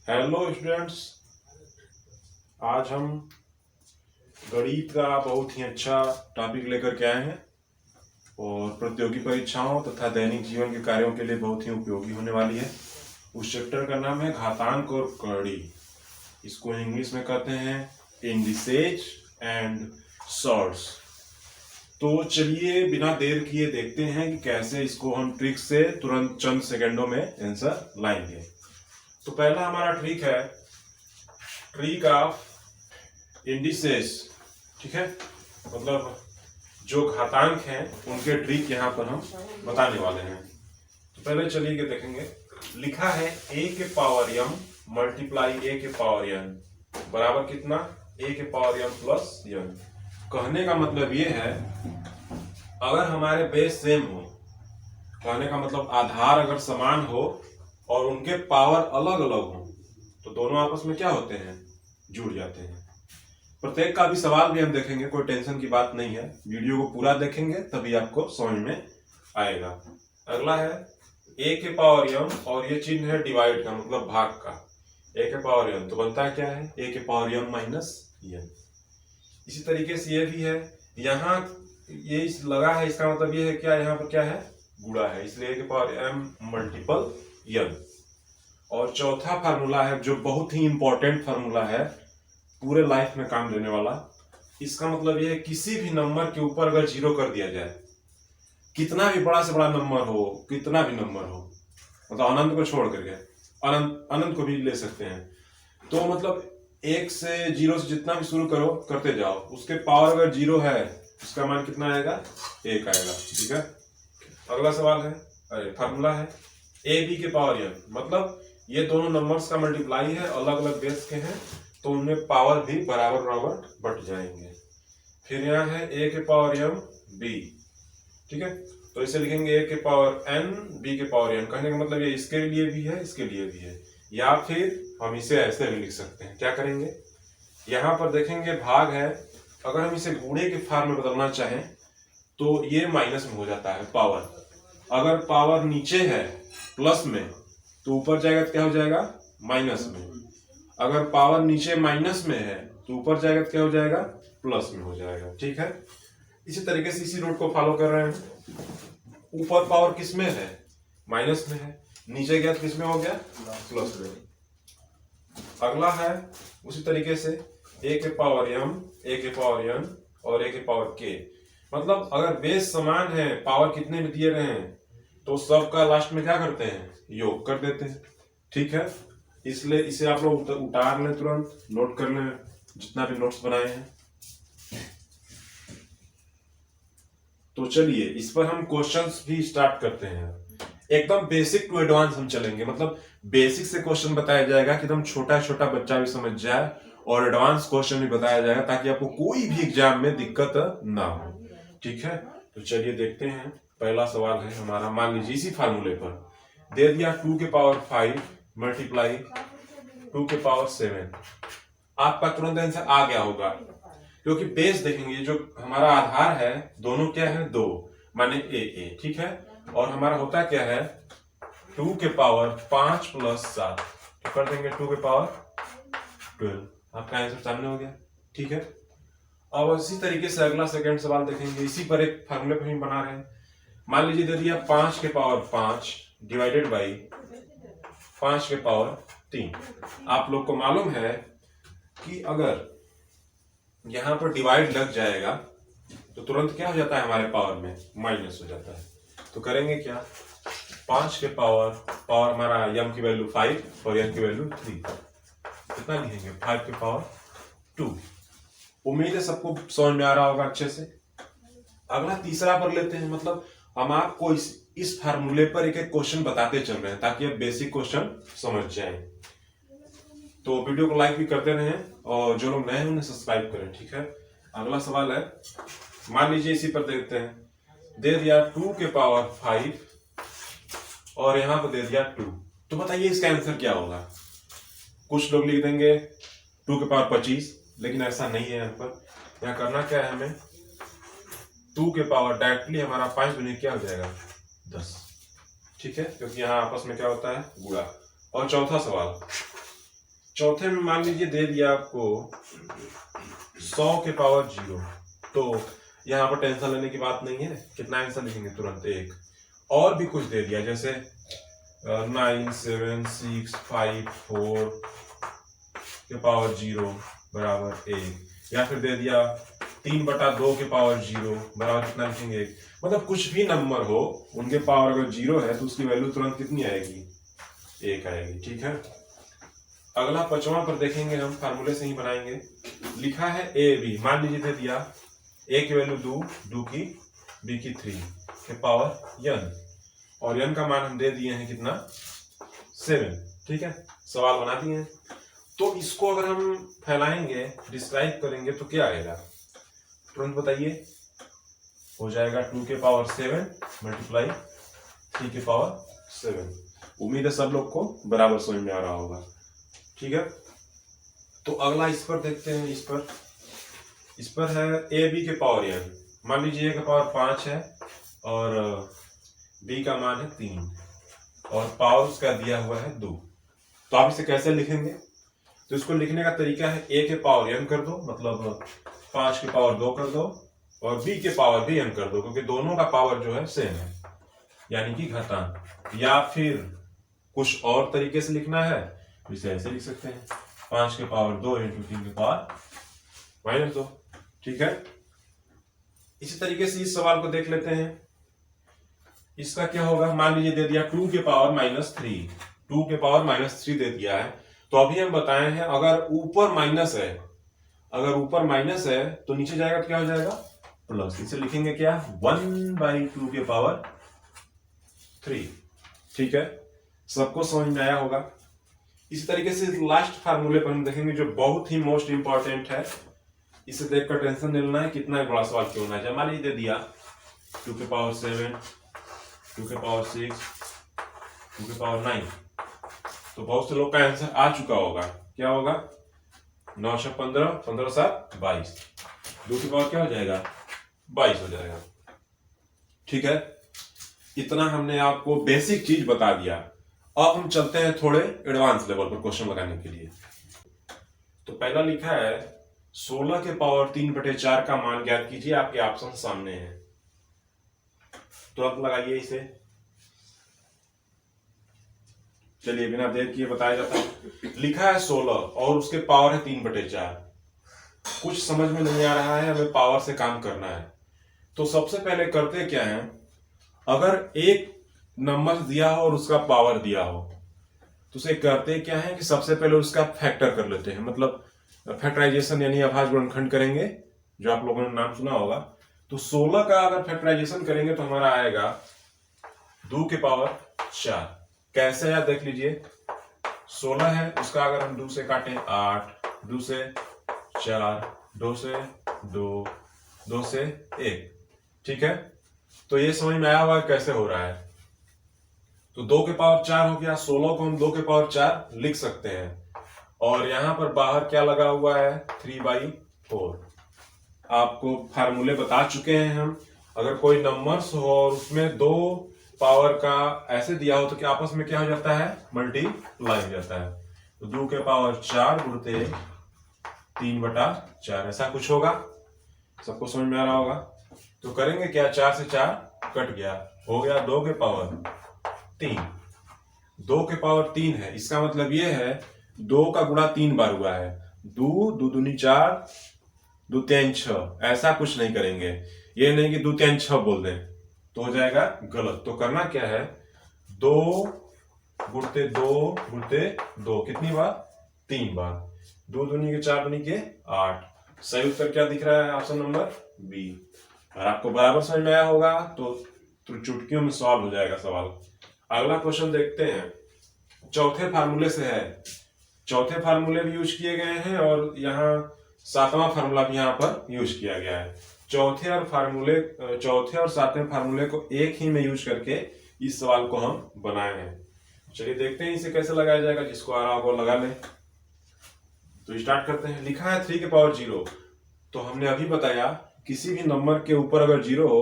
Hello students, आज हम गणित का बहुत ही अच्छा टॉपिक लेकर के आए हैं और प्रतियोगी परीक्षाओं तथा दैनिक जीवन के कार्यों के लिए बहुत ही उपयोगी होने वाली है। उस चैप्टर का नाम है घातांक और कड़ी। इसको इंग्लिश में कहते हैं इंडिसेज एंड सॉर्ट्स। तो चलिए बिना देर किए देखते हैं कि कैसे इसको हम ट्रिक से तुरंत चंद सेकंडों में आंसर लाएंगे। तो पहला हमारा ट्रिक है ट्रिक ऑफ इंडिसेस। ठीक है, मतलब जो घातांक हैं उनके ट्रिक यहाँ पर हम बताने वाले हैं। तो पहले चलिए के देखेंगे। लिखा है a के पावर m मल्टीप्लाई a के पावर n बराबर कितना, a के पावर m प्लस n। कहने का मतलब ये है अगर हमारे बेस सेम हो, कहने का मतलब आधार अगर समान हो और उनके पावर अलग अलग हो तो दोनों आपस में क्या होते हैं, जुड़ जाते हैं। प्रत्येक का भी सवाल भी हम देखेंगे, कोई टेंशन की बात नहीं है। वीडियो को पूरा देखेंगे तभी आपको समझ में आएगा। अगला है a के पावर m और ये चिन्ह है डिवाइड का, मतलब भाग का। a के पावर m तो बनता है क्या है, a के पावर m माइनस n। इसी तरीके से ये भी है, यहाँ ये लगा है, इसका मतलब ये है क्या, यहाँ पर क्या है, गुणा है, इसलिए a के पावर m मल्टीपल n। और चौथा फार्मूला है जो बहुत ही इंपॉर्टेंट फार्मूला है, पूरे लाइफ में काम देने वाला। इसका मतलब ये है किसी भी नंबर के ऊपर अगर जीरो कर दिया जाए, कितना भी बड़ा से बड़ा नंबर हो, कितना भी नंबर हो, मतलब अनंत को छोड़ करके अनंत को भी ले सकते हैं, तो मतलब एक से जीरो से जितना भी शुरू करो करते जाओ, उसके पावर अगर जीरो है उसका मान कितना आएगा, एक आएगा। ठीक है, अगला सवाल है, फार्मूला है ए बी के पावर n, मतलब ये दोनों नंबर्स का मल्टीप्लाई है, अलग अलग बेस के हैं तो उनमें पावर भी बराबर बराबर बढ़ जाएंगे। फिर यहाँ है a के पावर m b। ठीक है, तो इसे लिखेंगे a के पावर n b के पावर n। कहने का मतलब ये इसके लिए भी है, इसके लिए भी है, या फिर हम इसे ऐसे भी लिख सकते हैं। क्या करेंगे, यहाँ पर देखेंगे भाग है, अगर हम इसे गुणे के फॉर्म में बदलना चाहें तो ये माइनस में हो जाता है पावर। अगर पावर नीचे है प्लस में तो ऊपर जाएगा तो क्या हो जाएगा, माइनस में। अगर पावर नीचे माइनस में है तो ऊपर जाएगा तो क्या हो जाएगा, प्लस में हो जाएगा। ठीक है, इसी तरीके से इसी रूट को फॉलो कर रहे हैं। ऊपर पावर किस में है, माइनस में है, नीचे गया तो किस में हो गया, प्लस में। अगला है उसी तरीके से a के पावर m, a के पावर n और a के पावर k, मतलब अगर बेस समान है, पावर कितने में दिए रहे हैं तो सबका लास्ट में क्या करते हैं, योग कर देते हैं। ठीक है, इसलिए इसे आप लोग उतार लें, तुरंत नोट कर लें जितना भी नोट्स बनाए हैं। तो चलिए इस पर हम क्वेश्चंस भी स्टार्ट करते हैं। एकदम बेसिक टू एडवांस हम चलेंगे, मतलब बेसिक से क्वेश्चन बताया जाएगा कि एकदम छोटा छोटा बच्चा भी समझ जाए, और एडवांस क्वेश्चन भी बताया जाएगा ताकि आपको कोई भी एग्जाम में दिक्कत ना हो। ठीक है, तो चलिए देखते हैं। पहला सवाल है हमारा, मान लीजिए इसी फार्मूले पर दे दिया 2 के पावर 5 मल्टीप्लाई 2 के पावर 7। आपका तुरंत आंसर आ गया होगा, क्योंकि बेस देखेंगे जो हमारा आधार है दोनों क्या है, दो, माने ए। ठीक है, और हमारा होता क्या है 2 के पावर 5 प्लस 7, तो कर देंगे 2 के पावर 12। आपका आंसर सामने हो गया। ठीक है, अब इसी तरीके से अगला सेकंड सवाल देखेंगे, इसी पर एक फार्मूले पर हम बना रहे हैं। मान लीजिए दे दिया 5 के पावर 5 डिवाइडेड बाई 5 के पावर 3। आप लोग को मालूम है कि अगर यहां पर डिवाइड लग जाएगा तो तुरंत क्या हो जाता है, हमारे पावर में माइनस हो जाता है। तो करेंगे क्या, 5 के पावर हमारा m की वैल्यू 5 और n की वैल्यू 3, कितना लिखेंगे, 5 के पावर 2। उम्मीद है सबको समझ में आ रहा होगा अच्छे से। अगला तीसरा पर लेते हैं, मतलब हम आपको इस फार्मूले पर एक एक क्वेश्चन बताते चल रहे हैं ताकि आप बेसिक क्वेश्चन समझ जाएं। तो वीडियो को लाइक भी करते रहें और जो लोग नए हैं उन्हें सब्सक्राइब करें। ठीक है, अगला सवाल है, मान लीजिए इसी पर देखते हैं, दे दिया 2 के पावर 5 और यहां पर दे दिया 2, तो बताइए इसका आंसर क्या होगा। कुछ लोग लिख देंगे 2 के पावर 25, लेकिन ऐसा नहीं है। यहाँ पर यहाँ करना क्या है, हमें 2 के पावर डायरेक्टली हमारा 5 गुने क्या हो जाएगा, 10। ठीक है, क्योंकि यहाँ आपस में क्या होता है, गुणा। और चौथा सवाल, चौथे में मान लीजिए दे दिया आपको 100 के पावर 0, तो यहाँ पर टेंशन लेने की बात नहीं है, कितना आंसर लिखेंगे तुरंत एक। और भी कुछ दे दिया जैसे 9 7 6 5 4 के पावर 0 बराबर 1, या फिर दे दिया 3/2 के पावर 0 बराबर कितना लिखेंगे, मतलब कुछ भी नंबर हो उनके पावर अगर 0 है तो उसकी वैल्यू तुरंत कितनी आएगी, 1 आएगी। ठीक है, अगला 5वां पर देखेंगे हम, फार्मूले से ही बनाएंगे। लिखा है ए बी, मान लीजिए दे दिया ए की वैल्यू 2 की, बी की 3 के पावर n, और n का मान हम दे दिए हैं कितना 7। ठीक है, सवाल बना दिए हैं। तो इसको अगर हम फैलाएंगे, डिस्क्राइब करेंगे तो क्या आएगा, तुरंत बताइए। हो जाएगा 2 के पावर 7 मल्टीप्लाई 3 के पावर 7। उम्मीद है सब लोग को बराबर समझ में आ रहा होगा। ठीक है, तो अगला इस पर देखते हैं। इस पर है ए बी के पावर n, मान लीजिए ए का पावर 5 है और बी का मान है 3 और पावर उसका दिया हुआ है 2। तो आप इसे कैसे लिखेंगे, तो इसको लिखने का तरीका है ए के पावर n कर दो, मतलब 5 के पावर 2 कर दो, और बी के पावर भी n कर दो, क्योंकि दोनों का पावर जो है सेम है, यानी कि घातांक। या फिर कुछ और तरीके से लिखना है तो इसे ऐसे लिख सकते हैं, 5 के पावर 2 इंटू 3 के पावर -2। ठीक है, इसी तरीके से इस सवाल को देख लेते हैं। इसका क्या होगा, मान लीजिए दे दिया 2 के पावर -3, 2 के पावर -3 दे दिया है। तो अभी हम बताए हैं अगर ऊपर माइनस है, अगर ऊपर माइनस है तो नीचे जाएगा तो क्या हो जाएगा, प्लस। इसे लिखेंगे क्या, 1/2 के पावर 3। ठीक है, सबको समझ में आया होगा। इसी तरीके से लास्ट फार्मूले पर हम देखेंगे जो बहुत ही मोस्ट इंपॉर्टेंट है। इसे देखकर टेंशन नहीं लेना है कितना बड़ा सवाल क्यों ना है। मान लीजिए दे दिया 2 के पावर 7, 2 के पावर 6, 2 के पावर 9, तो बहुत से लोग का आंसर आ चुका होगा। क्या होगा, 9 से 15, 15 से 22, 2 के पावर क्या हो जाएगा, 22 हो जाएगा। ठीक है, इतना हमने आपको बेसिक चीज बता दिया। अब हम चलते हैं थोड़े एडवांस लेवल पर क्वेश्चन लगाने के लिए। तो पहला लिखा है 16 के पावर 3/4 का मान ज्ञात कीजिए। आपके ऑप्शन सामने हैं, तुरंत लगाइए इसे। चलिए बिना देर किए बताया जाता है। लिखा है 16 और उसके पावर है 3/4। कुछ समझ में नहीं आ रहा है, हमें पावर से काम करना है। तो सबसे पहले करते क्या है, अगर एक नंबर दिया हो और उसका पावर दिया हो तो उसे करते क्या है कि सबसे पहले उसका फैक्टर कर लेते हैं, मतलब फैक्टराइजेशन यानी अभाज्य गुणनखंड करेंगे, जो आप लोगों ने नाम सुना होगा। तो 16 का अगर फैक्टराइजेशन करेंगे तो हमारा आएगा 2 के पावर 4। कैसे यार देख लीजिए, 16 है, उसका अगर हम 2 से काटें 8, 2 से 4, 2 से 2, 2 से 1। ठीक है, तो ये समझ में आया हुआ कैसे हो रहा है। तो 2 के पावर 4 हो गया, 16 को हम 2 के पावर 4 लिख सकते हैं। और यहां पर बाहर क्या लगा हुआ है, 3/4। आपको फार्मूले बता चुके हैं हम। अगर कोई नंबर्स हो और उसमें 2 पावर का ऐसे दिया हो तो क्या आपस में क्या हो जाता है, मल्टीप्लाई हो जाता है। तो 2 के पावर 4 गुणते 3/4 ऐसा कुछ होगा, सबको समझ में आ रहा होगा। तो करेंगे क्या, 4 से 4 कट गया, हो गया 2 के पावर 3। 2 के पावर 3 है, इसका मतलब ये है 2 का गुणा 3 बार हुआ है। 2 2 दूनी 4, 2 3 6, ऐसा कुछ नहीं करेंगे। ये नहीं कि 2 3 6 बोल दें तो हो जाएगा गलत। तो करना क्या है, 2 गुणते 2 गुणते 2, कितनी बार, 3 बार। 2 दूनी के 4 दूनी के 8। सही उत्तर क्या दिख रहा है, ऑप्शन नंबर बी। और आपको बराबर समझ में आया होगा तो चुटकियों में सॉल्व हो जाएगा सवाल। अगला क्वेश्चन देखते हैं, चौथे फार्मूले से है। चौथे फार्मूले भी यूज किए गए हैं और यहाँ 7वां फार्मूला भी यहाँ पर यूज किया गया है। चौथे और 7वें फार्मूले को एक ही में यूज करके इस सवाल को हम बनाए हैं। चलिए देखते हैं इसे कैसे लगाया जाएगा, जिसको आ रहा होगा लगा ले। तो स्टार्ट करते हैं। लिखा है 3 के पावर 0, तो हमने अभी बताया किसी भी नंबर के ऊपर अगर 0 हो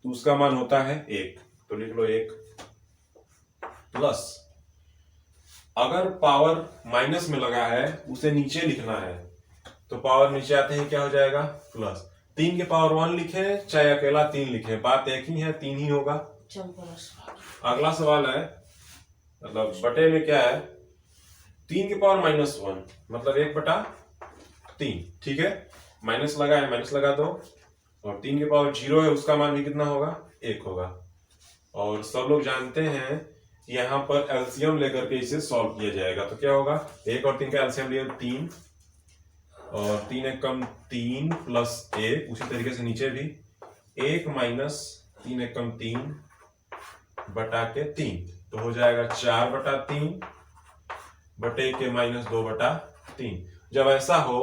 तो उसका मान होता है 1, तो लिख लो 1 प्लस अगर पावर माइनस में लगा है उसे नीचे लिखना है तो पावर नीचे आते ही क्या हो जाएगा प्लस। 3 के पावर 1 लिखे चाहे अकेला 3 लिखे बात एक ही है, 3 ही होगा। अगला सवाल है मतलब बटे में क्या है 3 के पावर -1 मतलब 1/3। ठीक है, माइनस लगा है माइनस लगा दो, और 3 के पावर 0 है उसका मान भी कितना होगा 1 होगा। और सब लोग जानते हैं यहाँ पर एलसीएम लेकर के इसे सॉल्व किया जाएगा तो क्या होगा 1 और 3 का एलसीएम लिया 3 और 3 एक कम 3 प्लस 1, उसी तरीके से नीचे भी 1 माइनस 3 एक कम 3 बटा के 3 तो हो जाएगा 4/3 बटे के -2/3। जब ऐसा हो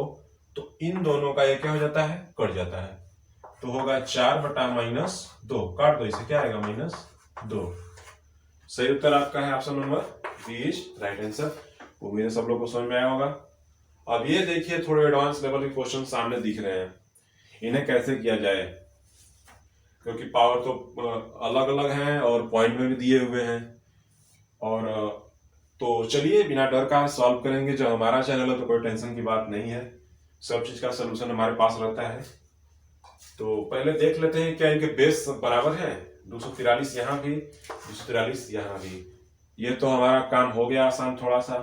तो इन दोनों का ये क्या हो जाता है कट जाता है तो होगा 4/-2, काट दो इसे क्या आएगा -2। सही उत्तर आपका है option number B is right answer. उम्मीद है सब लोग को समझ में आया होगा। अब ये देखिए थोड़े एडवांस लेवल के क्वेश्चन सामने दिख रहे हैं, इन्हें कैसे किया जाए क्योंकि पावर तो अलग अलग हैं और पॉइंट में भी दिए हुए हैं। और तो चलिए बिना डर का सॉल्व करेंगे। जब हमारा चैनल है तो कोई टेंशन की बात नहीं है, सब चीज का सलूशन हमारे पास रहता है। तो पहले देख लेते हैं क्या इनके बेस बराबर है 243 यहाँ भी 243 यहाँ भी। ये तो हमारा काम हो गया आसान थोड़ा सा।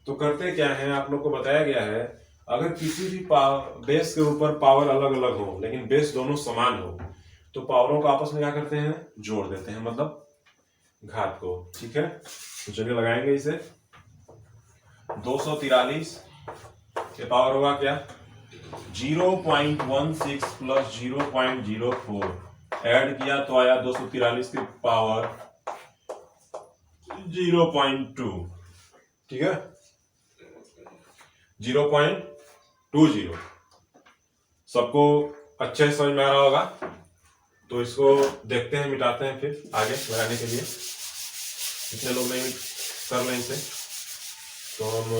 तो करते क्या है आप लोग को बताया गया है अगर किसी भी बेस के ऊपर पावर अलग अलग हो लेकिन बेस दोनों समान हो तो पावरों को आपस में क्या करते हैं जोड़ देते हैं मतलब घात को। ठीक है, तो चलिए लगाएंगे इसे। 243 के पावर होगा क्या 0.16 प्लस 0.04 ऐड किया तो आया 243 की पावर 0.2। ठीक है 0.20। सबको अच्छे से समझ में आ रहा होगा तो इसको देखते हैं मिटाते हैं फिर आगे लगाने के लिए। इतने लोग नहीं कर लें इसे तो हम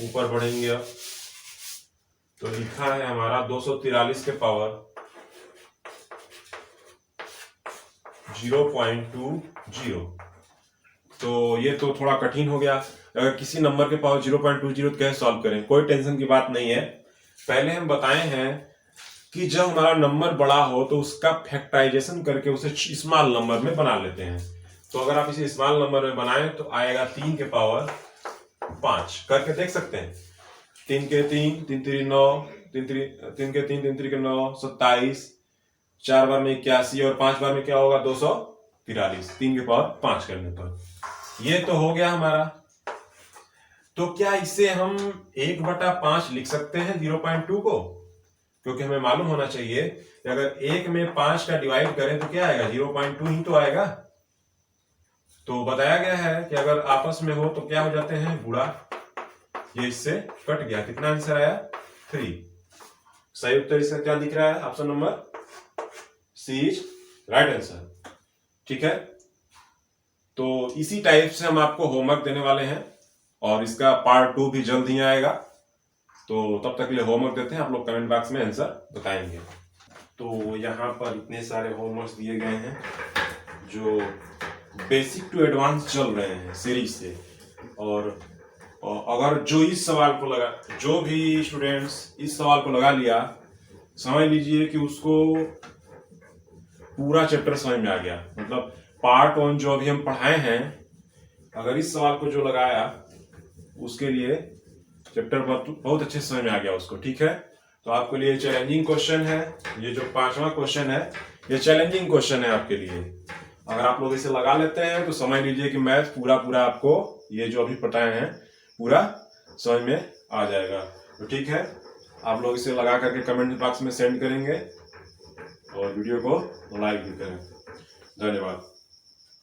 ऊपर बढ़ेंगे। अब तो लिखा है हमारा 243 के पावर 0.20। तो ये तो थोड़ा कठिन हो गया। अगर किसी नंबर के पावर 0.20 तो कैसे सॉल्व करें, कोई टेंशन की बात नहीं है। पहले हम बताए हैं कि जब हमारा नंबर बड़ा हो तो उसका फैक्टराइजेशन करके उसे स्मॉल नंबर में बना लेते हैं। तो अगर आप इसे स्मॉल नंबर में बनाएं तो आएगा 3 के पावर 5 करके देख सकते हैं। 3 के 3 3 3 9 3 के 3 3 के 9 27, 4 बार में 81 और 5 बार में क्या होगा 243 3 के पावर 5 करने पर। ये तो हो गया हमारा। तो क्या इसे हम 1/5 लिख सकते हैं 0.2 को, क्योंकि हमें मालूम होना चाहिए कि अगर 1 में 5 का डिवाइड करें तो क्या आएगा 0.2 ही तो आएगा। तो बताया गया है कि अगर आपस में हो तो क्या हो जाते हैं गुणा। ये इससे कट गया, कितना आंसर आया 3। सही उत्तर इसका क्या दिख रहा है option number C is right answer. ठीक है, तो इसी टाइप से हम आपको होमवर्क देने वाले हैं और इसका पार्ट 2 भी जल्द ही आएगा। तो तब तक के लिए होमवर्क देते हैं, आप लोग कमेंट बॉक्स में आंसर बताएंगे। तो यहाँ पर इतने सारे होमवर्क दिए गए हैं जो बेसिक टू एडवांस चल रहे हैं सीरीज से। और अगर जो इस सवाल को लगा, जो भी स्टूडेंट्स इस सवाल को लगा लिया, समझ लीजिए कि उसको पूरा चैप्टर समझ में आ गया। मतलब पार्ट 1 जो अभी हम पढ़ाए हैं, अगर इस सवाल को जो लगाया उसके लिए चैप्टर बहुत अच्छे से समझ में आ गया उसको। ठीक है, तो आपके लिए चैलेंजिंग क्वेश्चन है। ये जो 5वां क्वेश्चन है ये चैलेंजिंग क्वेश्चन है आपके लिए। अगर आप लोग इसे लगा लेते हैं तो समझ लीजिए कि मैथ पूरा आपको ये जो अभी पढ़ाए हैं पूरा समझ में आ जाएगा। तो ठीक है, आप लोग इसे लगा करके कमेंट बॉक्स में सेंड करेंगे और वीडियो को लाइक भी करें। धन्यवाद।